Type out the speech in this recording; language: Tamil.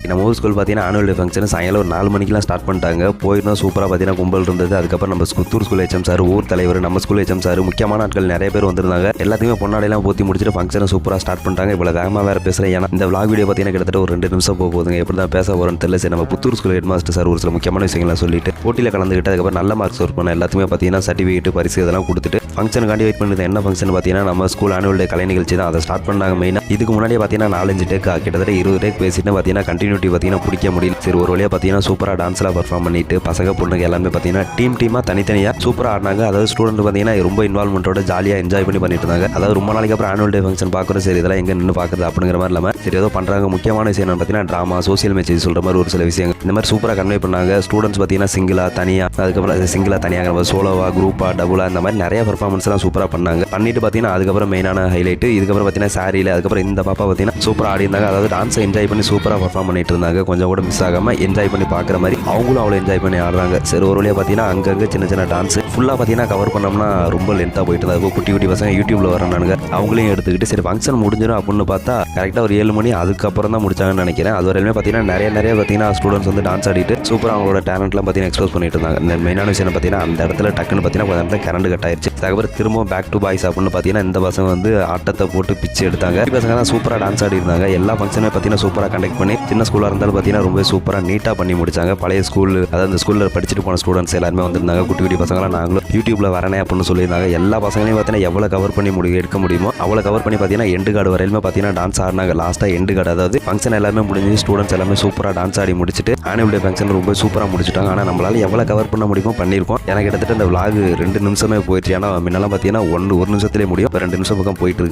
நம்ம ஊர் ஸ்கூல் பார்த்தீங்கன்னா ஆனுவல் டே ஃபங்க்ஷன் சாயங்காலம் ஒரு 4 மணிக்கெலாம் ஸ்டார்ட் பண்ணிட்டாங்க. போயிருந்தோம் சூப்பராக பார்த்தீங்கன்னா கும்பல் இருந்தது. அதுக்கப்புறம் நம்ம புத்தூர் ஸ்கூல் ஹெச்எம் சார், ஊர் தலைவர், நம்ம ஸ்கூல் ஹெச்எம் சார், முக்கியமான ஆட்கள் நிறைய பேர் வந்திருந்தாங்க. எல்லாத்தையுமே பொன்னாடையெல்லாம் போற்றி முடிச்சுட்டு ஃபங்க்ஷனை சூப்பராக ஸ்டார்ட் பண்ணிட்டாங்க. இவ்வளோ வேகமாக வேறு பேசுகிறேன். ஏன்னா இந்த vlog வீடியோ பார்த்தீங்கன்னா கிட்டத்தட்ட ஒரு 2 நிமிஷம் போகுதுங்க. எப்படி தான் பேச போகிறோன்னு தெரியல. சரி, நம்ம Puthur school head master sir ஒரு சில முக்கியமான விஷயங்கள்லாம் சொல்லிட்டு போட்டியில் கலந்துக்கிட்டு அதுக்கப்புறம் நல்ல மார்க்ஸ் ஒர்க் பண்ண எல்லாத்துக்குமே பார்த்தீங்கன்னா சர்டிஃபிகேட், பரிசு இதெல்லாம் கொடுத்துட்டு ஃபங்க்ஷனுக்காண்டி வெயிட் பண்ணுறது. என்ன ஃபங்க்ஷன் பார்த்தீங்கன்னா நம்ம ஸ்கூல் ஆனுவல் டே கலை நிகழ்ச்சி தான். அதை ஸ்டார்ட் பண்ணாங்க மெயினாக. இதுக்கு முன்னாடியே பார்த்தீங்கன்னா 4-5 டேக் கிட்டத்தட்ட 20 டேக் பேசிட்டு பார்த்தீங்கன்னா கண்டினியூட்டி பார்த்தீங்கன்னா பிடிக்க முடியல. சரி, ஒரு வழியாக பார்த்தீங்கன்னா சூப்பராக டான்ஸ்லாம் பர்ஃபார்ம் பண்ணிட்டு பசங்க பொண்ணுங்க எல்லாமே பார்த்தீங்கன்னா டீமாக தனித்தனியாக சூப்பராக ஆடினாங்க. அதாவது ஸ்டூடெண்ட் பார்த்தீங்கன்னா ரொம்ப இன்வால்மெண்ட்டோட ஜாலியாக என்ஜாய் பண்ணிட்டு இருந்தாங்க. அதாவது ரொம்ப நாளைக்கு அப்புறம் ஆனுவல் டே ஃபங்க்ஷன் பார்க்குறோம். சரி, இதெல்லாம் எங்கே நின்று பார்க்குறது அப்படிங்கிற மாதிரி இல்லாமல் சரி ஏதோ பண்ணுறாங்க. முக்கியமான விஷயம் என்னன்னு பார்த்தீங்கன்னா ட்ராமா, சோசியல் மெசேஜ் சொல்கிற மாதிரி ஒரு சில விஷயங்கள் இந்த மாதிரி சூப்பராக கன்வே பண்ணாங்க. ஸ்டூடெண்ட்ஸ் பார்த்தீங்கன்னா சிங்கிளாக தனியாக, அதுக்கப்புறம் சிங்கிளாக தனியாக, சோலோவா, குரூப்பாக, டபுளாக இந்த மாதிரி நிறைய பர்ஃபார்மன்ஸ்லாம் சூப்பராக பண்ணாங்க. பண்ணிட்டு பார்த்தீங்கன்னா அதுக்கப்புறம் மெயினான ஹைலைட் இதுக்கப்புறம் பார்த்தீங்கன்னா சாரியில் அதுக்கப்புறம் இந்த பாப்பா பார்த்தீங்கன்னா சூப்பராக ஆடி இருந்தாங்க. அதாவது டான்ஸை என்ஜாய் பண்ணி சூப்பராக பர்ஃபார்ம் பண்ணிட்டு இருந்தாங்க. கொஞ்சம் கூட மிஸ் ஆகாமல் என்ஜாய் பண்ணி பார்க்குற மாதிரி அவங்களும் அவ்வளோ என்ஜாய் பண்ணி ஆடுறாங்க. சரி, ஒரு வழியாக பார்த்தீங்கன்னா அங்கங்கே சின்ன சின்ன டான்ஸ் ஃபுல்லாக பார்த்தீங்கன்னா கவர் பண்ணோம்னா ரொம்ப லென்த்தாக போயிட்டு இருந்தாங்க. குட்டி குட்டி பசங்க யூடியூப்ல வரனானுங்க, அவங்களையும் எடுத்துக்கிட்டு சரி ஃபங்க்ஷன் முடிஞ்சிடும் அப்படின்னு பார்த்தா கரெக்டாக ஒரு 7 மணி அதுக்கப்புறம் தான் முடிச்சாங்கன்னு நினைக்கிறேன். அது வரையிலுமே பார்த்தீங்கன்னா நிறைய பார்த்தீங்கன்னா ஸ்டூடெண்ட்ஸ் வந்து டான்ஸ் ஆடிட்டு சூப்பராக அவங்களோட டேலண்ட்லாம் பார்த்தீங்கன்னா எக்ஸ்போஸ் பண்ணிட்டு இருந்தாங்க. இந்த மெயினான விஷயம் பார்த்தீங்கன்னா அந்த இடத்துல டக்குன்னு பார்த்தீங்கன்னா கொஞ்சம் நேரத்தில் கரண்ட் கட் ஆயிடுச்சு. அதுக்கப்புறம் திரும்பவும் பேக் டு பாய்ஸ் அப்படின்னு பார்த்தீங்கன்னா இந்த பசங்க வந்து ஆட்டத்தை போட்டு பிச்சு எடுத்தாங்க. பசங்க தான் சூப்பராக டான்ஸ் ஆடி இருந்தாங்க. எல்லா ஃபங்க்ஷனுமே பார்த்தீங்கன்னா சூப்பராக கண்டக்ட் பண்ணி சின்ன ஸ்கூலாக இருந்தாலும் பார்த்தீங்கன்னா ரொம்ப சூப்பராக நீட்டாக பண்ணி முடிச்சாங்க. பழைய ஸ்கூல், அதாவது அந்த ஸ்கூலில் படிச்சுட்டு போன ஸ்டூடெண்ட்ஸ் எல்லாருமே வந்திருந்தாங்க. குட்டி குட்டி பசங்களாம் நாங்களும் யூடியூப்ல வரனே அப்படின்னு சொல்லியிருந்தாங்க. எல்லா பசங்களையும் பார்த்தீங்கன்னா எவ்வளோ கவர் பண்ணி எடுக்க முடியுமோ அவ்வளோ கவர் பண்ணி பார்த்தீங்கன்னா எண்டு கார்டு வரையிலுமே பார்த்தீங்கன்னா டான்ஸ் ஆடினாங்க. லாஸ்ட்டாக எண்டு கார்டு, அதாவது ஃபங்க்ஷன் எல்லாமே முடிஞ்சு ஸ்டூடெண்ட்ஸ் எல்லாமே சூப்பராக டான்ஸ் ஆடி முடிச்சுட்டு ஆனுவல் டே ஃபங்க்ஷன் ரொம்ப சூப்பராக முடிச்சுட்டாங்க. ஆனால் நம்மளால எவ்வளோ கவர் பண்ண முடியுமோ பண்ணியிருக்கோம். எனக்கு கிட்டத்தட்ட இந்த vlog 2 நிமிஷமே போயிடுச்சு. ஏன்னா முன்னெல்லாம் பார்த்தீங்கன்னா 1 நிமிஷத்துலேயே முடியும். 2 நிமிஷம் பக்கம் போயிட்டு இருக்கு.